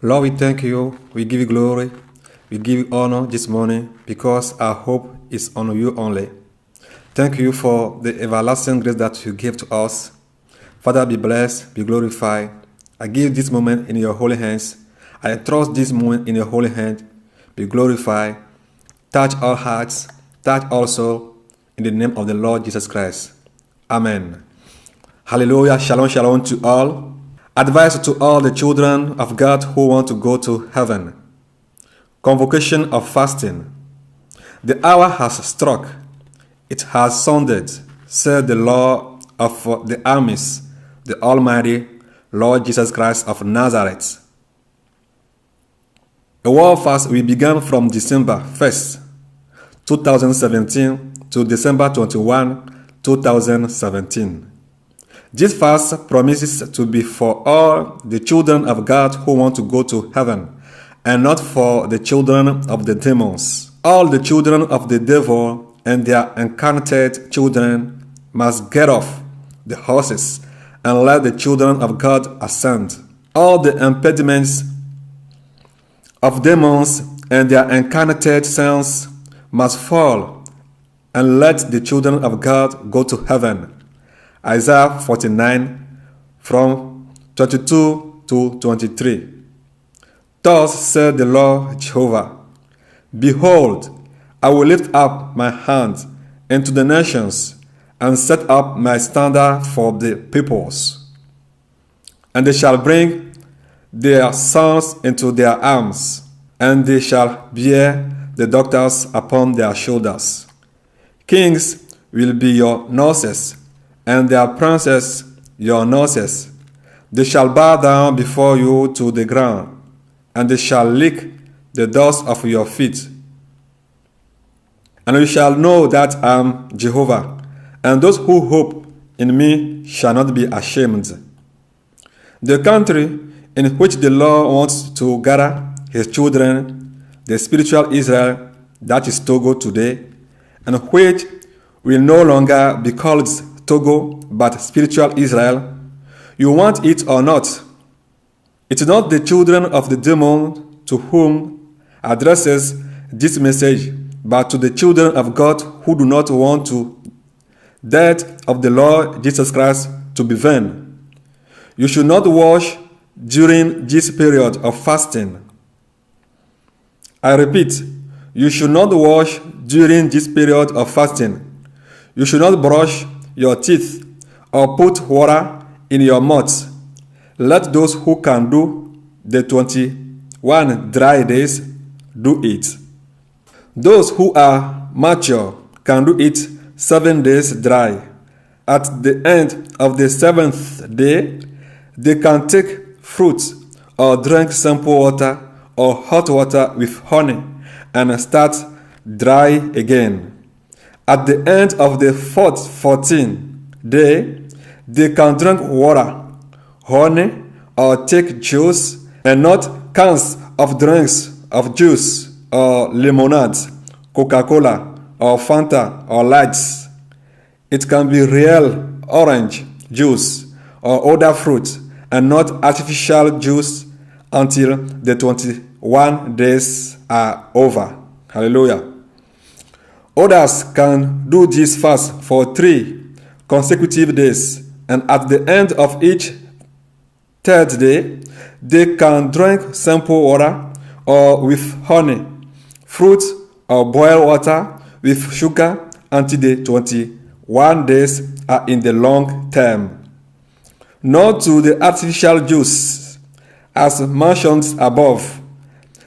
Lord, we thank you. We give you glory. We give you honor this morning because our hope is on you only. Thank you for the everlasting grace that you give to us. Father, be blessed, be glorified. I give this moment in your holy hands. I trust this moment in your holy hand. Be glorified. Touch all hearts, touch all souls, in the name of the Lord Jesus Christ. Amen. Hallelujah. Shalom, shalom to all. Advice to all the children of God who want to go to heaven. Convocation of fasting. The hour has struck. It has sounded, said the Lord of the armies, the Almighty Lord Jesus Christ of Nazareth. A war fast will begin from December 1st, 2017 to December 21, 2017. This fast promises to be for all the children of God who want to go to heaven, and not for the children of the demons. All the children of the devil and their incarnate children must get off the horses and let the children of God ascend. All the impediments of demons and their incarnate sons must fall and let the children of God go to heaven. Isaiah 49 from 22 to 23. Thus said the Lord Jehovah, Behold, I will lift up my hand into the nations and set up my standard for the peoples. And they shall bring their sons into their arms, and they shall bear the daughters upon their shoulders. Kings will be your nurses, and their princes your nurses. They shall bow down before you to the ground, and they shall lick the dust of your feet. And you shall know that I am Jehovah, and those who hope in me shall not be ashamed. The country in which the Lord wants to gather his children, the spiritual Israel, that is Togo today, and which will no longer be called Togo, but spiritual Israel, you want it or not. It is not the children of the demon to whom addresses this message, but to the children of God who do not want to death of the Lord Jesus Christ to be vain. You should not wash during this period of fasting. I repeat, you should not wash during this period of fasting. You should not brush your teeth or put water in your mouth. Let those who can do the 21 dry days do it. Those who are mature can do it 7 days dry. At the end of the 7th day, they can take fruit or drink simple water or hot water with honey and start dry again. At the end of the 14th day, they can drink water, honey, or take juice, and not cans of drinks of juice or lemonade, Coca-Cola, or Fanta, or lights. It can be real orange juice or other fruit, and not artificial juice until the 21 days are over. Hallelujah. Others can do this fast for 3 consecutive days, and at the end of each 3rd day, they can drink simple water or with honey, fruit or boiled water with sugar until the 21 days are in the long term. Not to the artificial juice, as mentioned above,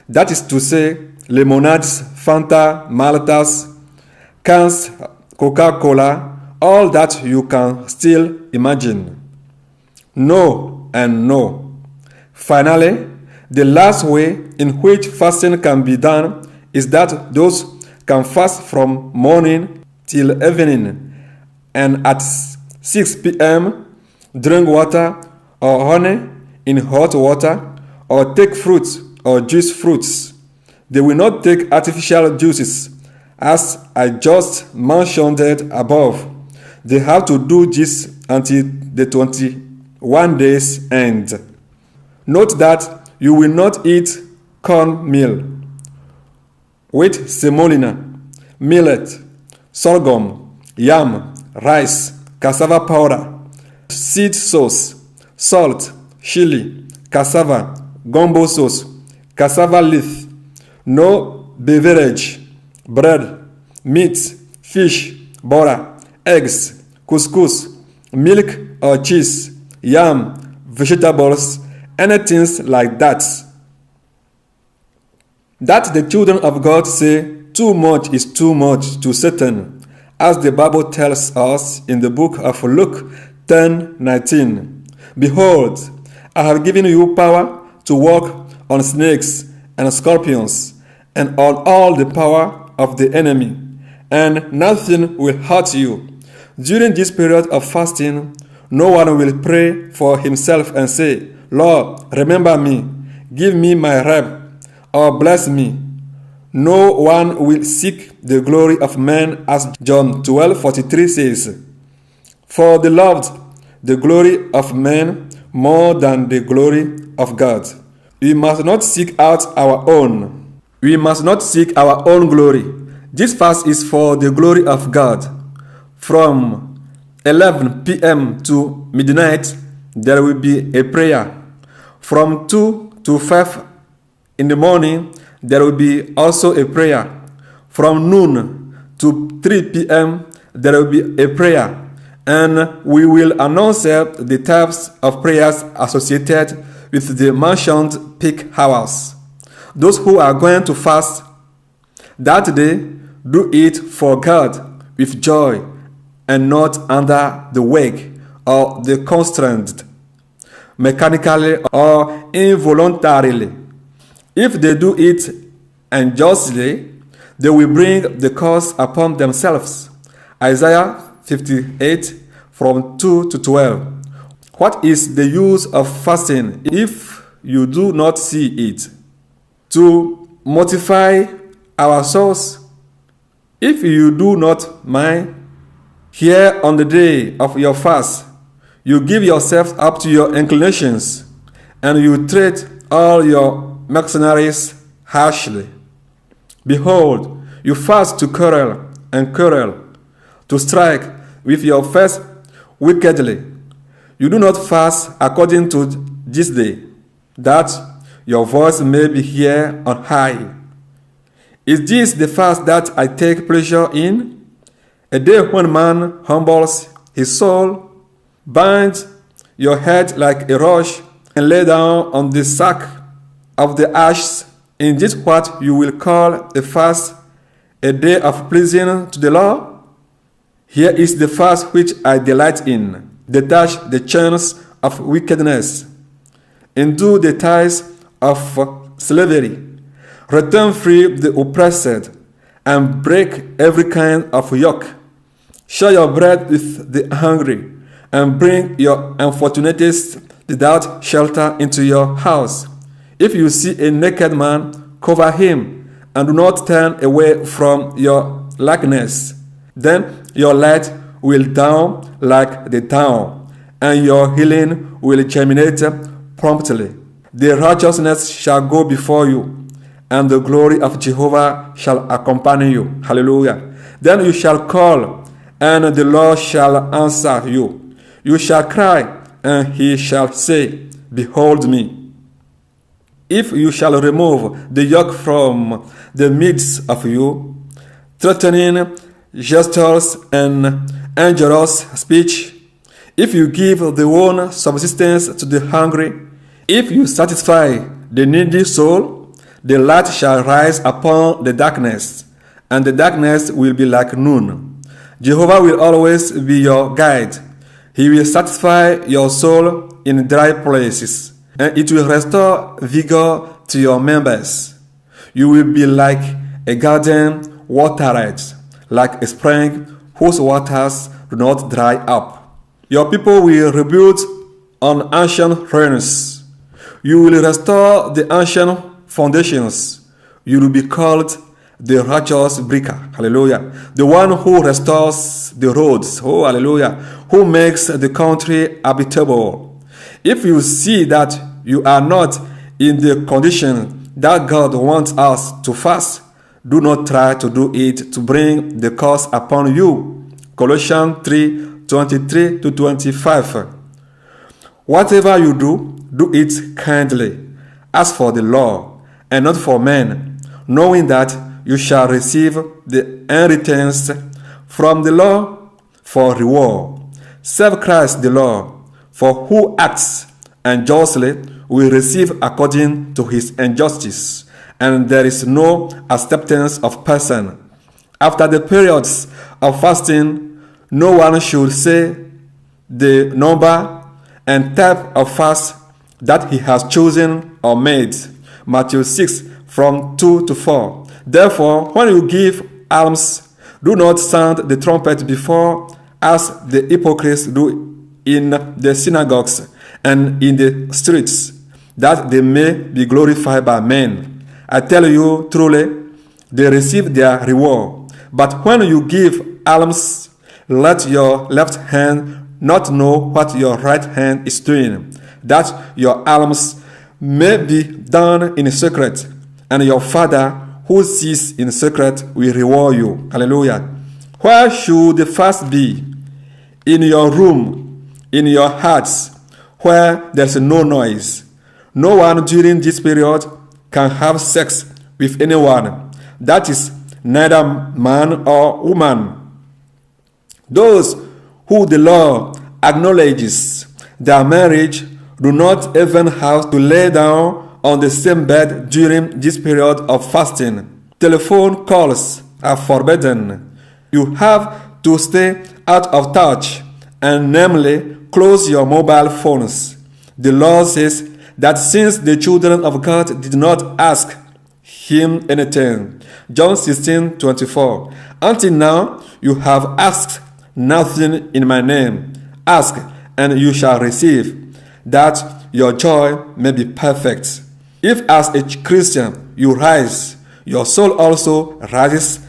that is to say, lemonades, Fanta, Maltas, cans, Coca-Cola, all that you can still imagine. No and no. Finally, the last way in which fasting can be done is that those can fast from morning till evening, and at 6 p.m. drink water or honey in hot water, or take fruits or juice fruits. They will not take artificial juices, as I just mentioned above. They have to do this until the 21 days end. Note that you will not eat cornmeal, wheat semolina, millet, sorghum, yam, rice, cassava powder, seed sauce, salt, chili, cassava, gumbo sauce, cassava leaf, no beverage, bread, meat, fish, butter, eggs, couscous, milk or cheese, yam, vegetables, anything like that. That the children of God say too much is too much to Satan, as the Bible tells us in the book of Luke 10:19. Behold, I have given you power to walk on snakes and scorpions and on all the power of the enemy, and nothing will hurt you. During this period of fasting, no one will pray for himself and say, Lord, remember me, give me my rep, or bless me. No one will seek the glory of man, as John 12:43 says. For the loved the glory of man more than the glory of God. We must not seek out our own. We must not seek our own glory. This fast is for the glory of God. From 11 p.m. to midnight, there will be a prayer. From 2 to 5 in the morning, there will be also a prayer. From noon to 3 p.m., there will be a prayer. And we will announce the types of prayers associated with the mentioned peak hours. Those who are going to fast that day, do it for God with joy and not under the weight or the constraint, mechanically or involuntarily. If they do it unjustly, they will bring the curse upon themselves. Isaiah 58 from 2 to 12. What is the use of fasting if you do not see it? To mortify our souls. If you do not mind, here on the day of your fast, you give yourself up to your inclinations, and you treat all your mercenaries harshly. Behold, you fast to quarrel and quarrel, to strike with your face wickedly. You do not fast according to this day, that your voice may be heard on high. Is this the fast that I take pleasure in? A day when man humbles his soul, binds your head like a rush, and lay down on the sack of the ashes. In this what you will call a fast, a day of pleasing to the Lord? Here is the fast which I delight in. Detach the chains of wickedness, undo the ties of slavery, return free the oppressed, and break every kind of yoke. Share your bread with the hungry, and bring your unfortunates without shelter into your house. If you see a naked man, cover him, and do not turn away from your likeness. Then your light will dawn like the dawn, and your healing will germinate promptly. The righteousness shall go before you, and the glory of Jehovah shall accompany you. Hallelujah. Then you shall call, and the Lord shall answer you. You shall cry, and he shall say, Behold me. If you shall remove the yoke from the midst of you, threatening gestures and injurious speech, if you give the one subsistence to the hungry, if you satisfy the needy soul, the light shall rise upon the darkness, and the darkness will be like noon. Jehovah will always be your guide. He will satisfy your soul in dry places, and it will restore vigor to your members. You will be like a garden watered, like a spring whose waters do not dry up. Your people will rebuild on ancient ruins. You will restore the ancient foundations. You will be called the righteous breaker. Hallelujah. The one who restores the roads. Oh, hallelujah. Who makes the country habitable. If you see that you are not in the condition that God wants us to fast, do not try to do it to bring the curse upon you. Colossians 3:23-25. Whatever you do, do it kindly, as for the Lord, and not for men, knowing that you shall receive the inheritance from the Lord for reward. Serve Christ the Lord, for who acts unjustly will receive according to his injustice, and there is no acceptance of person. After the periods of fasting, no one should say the number and type of fast that he has chosen or made. Matthew 6:2-4. Therefore, when you give alms, do not sound the trumpet before, as the hypocrites do in the synagogues and in the streets, that they may be glorified by men. I tell you truly, they receive their reward. But when you give alms, let your left hand not know what your right hand is doing, that your alms may be done in secret, and your Father who sees in secret will reward you. Hallelujah. Where should the fast be? In your room, in your hearts, where there's no noise. No one during this period can have sex with anyone. That is neither man or woman. Those who the law acknowledges their marriage do not even have to lay down on the same bed during this period of fasting. Telephone calls are forbidden. You have to stay out of touch and namely close your mobile phones. The law says that since the children of God did not ask him anything, John 16:24, until now you have asked nothing in my name. Ask and you shall receive, that your joy may be perfect. If as a Christian you rise, your soul also rises,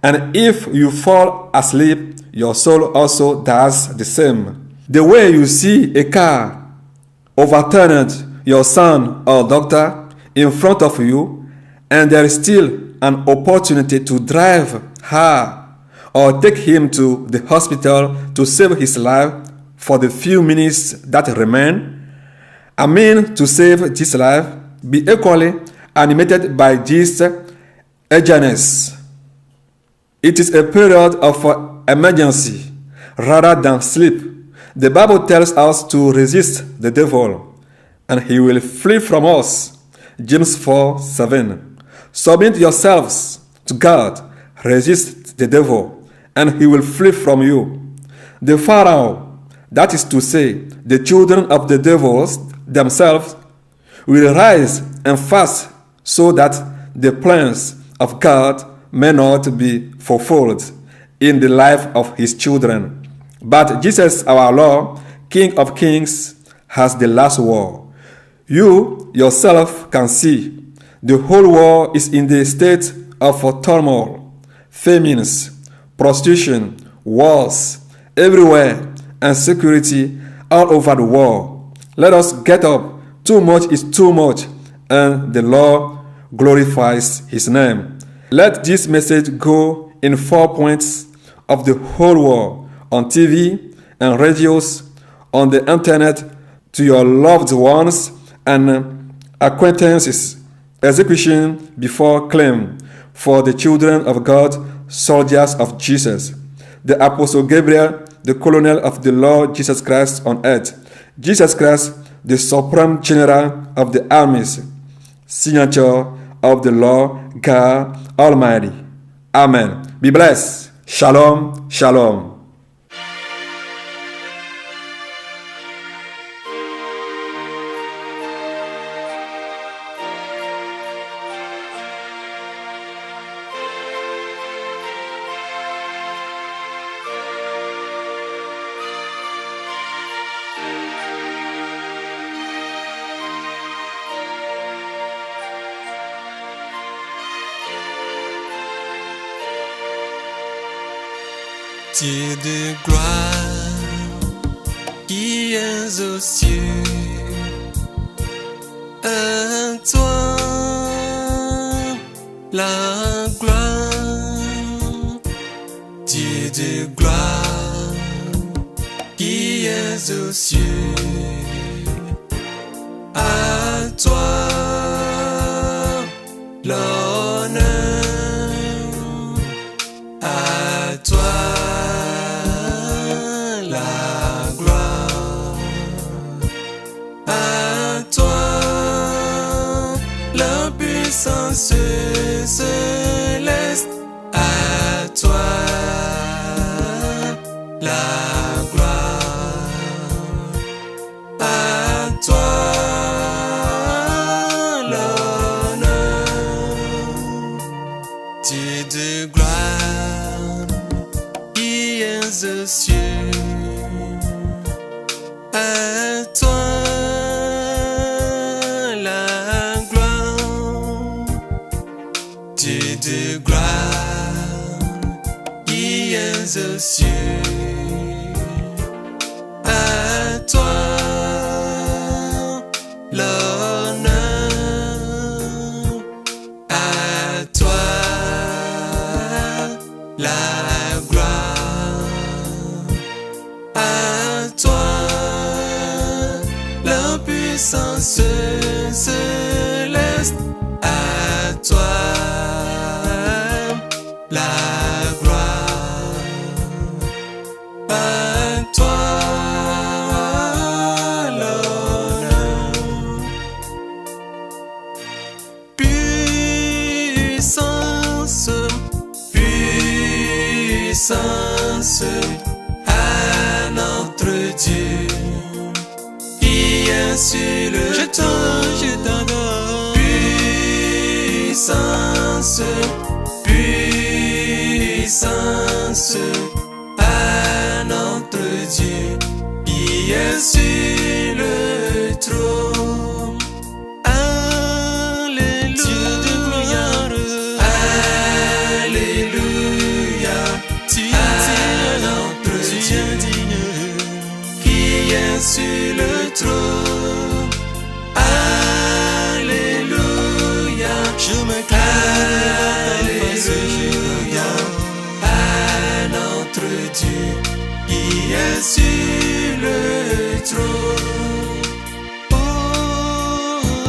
and if you fall asleep, your soul also does the same. The way you see a car overturned your son or daughter in front of you, and there is still an opportunity to drive her or take him to the hospital to save his life for the few minutes that remain, I mean to save this life, be equally animated by this eagerness. It is a period of emergency rather than sleep. The Bible tells us to resist the devil, and he will flee from us. James 4:7. Submit yourselves to God, resist the devil, and he will flee from you. The Pharaoh, that is to say, the children of the devils themselves, will rise and fast so that the plans of God may not be fulfilled in the life of his children. But Jesus, our Lord, King of Kings, has the last word. You yourself can see the whole world is in the state of turmoil, famines, prostitution, wars everywhere, and security all over the world. Let us get up. Too much is too much, and the Lord glorifies his name. Let this message go in 4 points of the whole world, on TV and radios, on the internet, to your loved ones and acquaintances. Execution before claim for the children of God, soldiers of Jesus. The Apostle Gabriel, the colonel of the Lord Jesus Christ on earth. Jesus Christ, the supreme general of the armies. Signature of the Lord God Almighty. Amen. Be blessed. Shalom, shalom. Dieu de gloire qui es aux cieux, la gloire, Dieu de gloire, qui es aux cieux. À toi l'honneur, à toi la gloire, à toi la puissance céleste, à toi la gloire, à toi l'honneur, Dieu de gloire, qui es aux cieux. À toi la gloire, Dieu de gloire, qui es aux cieux. À toi l'honneur, à toi la gloire, à toi la puissance céleste, à toi la gloire, à toi l'honneur. Puissance, puissance à notre Dieu, qui est sur le trône. Je t'adore. Puissance, puissance à notre Dieu, qui est sur le trône. Alléluia, Dieu de gloire, alléluia, tu es notre Dieu digne, qui est sur le trône. Alléluia, je m'incline, alléluia, à notre Dieu, qui est sur le trône.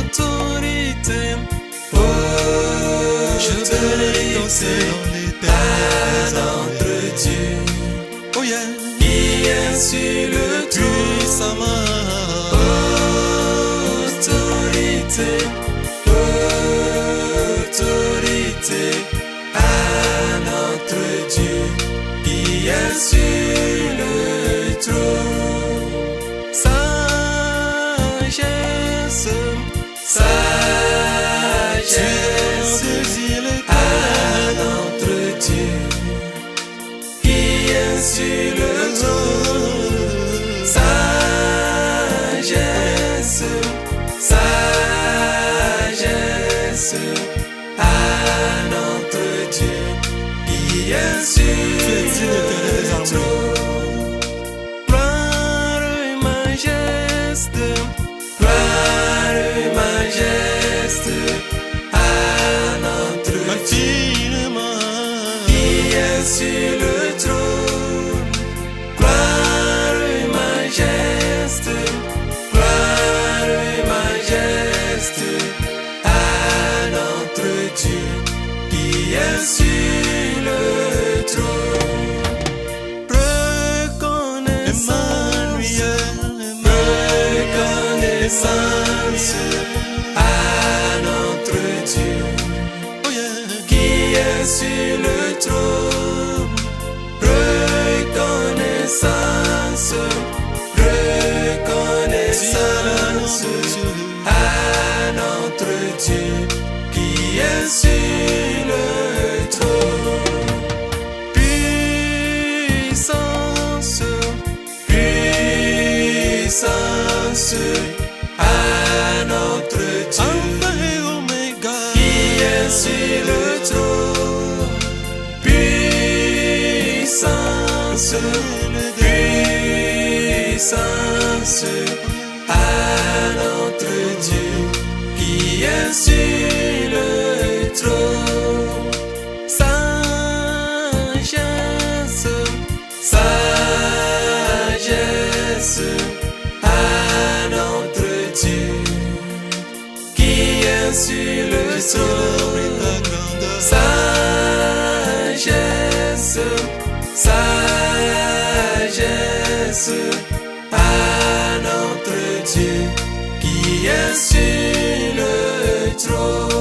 Autorité, autorité à notre Dieu, oh yeah, qui est sur le trône. Autorité, autorité à notre Dieu, qui est sur le trône. Sagesse, sagesse à notre Dieu, qui est sur le trône. Sagesse, sagesse à notre Dieu, qui est sur le trône. Gloire et majesté, gloire et majesté à notre Dieu, qui est sur le trône. Gloire et majesté, gloire et majesté à notre Dieu, qui est sur le trône. Reconnaissance, reconnaissance à notre Dieu, qui est sur le trône. Reconnaissance, reconnaissance à notre Dieu, qui est sur le trône. Puissance, puissance à notre Dieu, Alpha et Oméga, qui est sur le trône. Puissance, puissance à notre Dieu, qui est sur le trône. est sur le trône. Sagesse, sagesse à notre Dieu qui est sur le trône.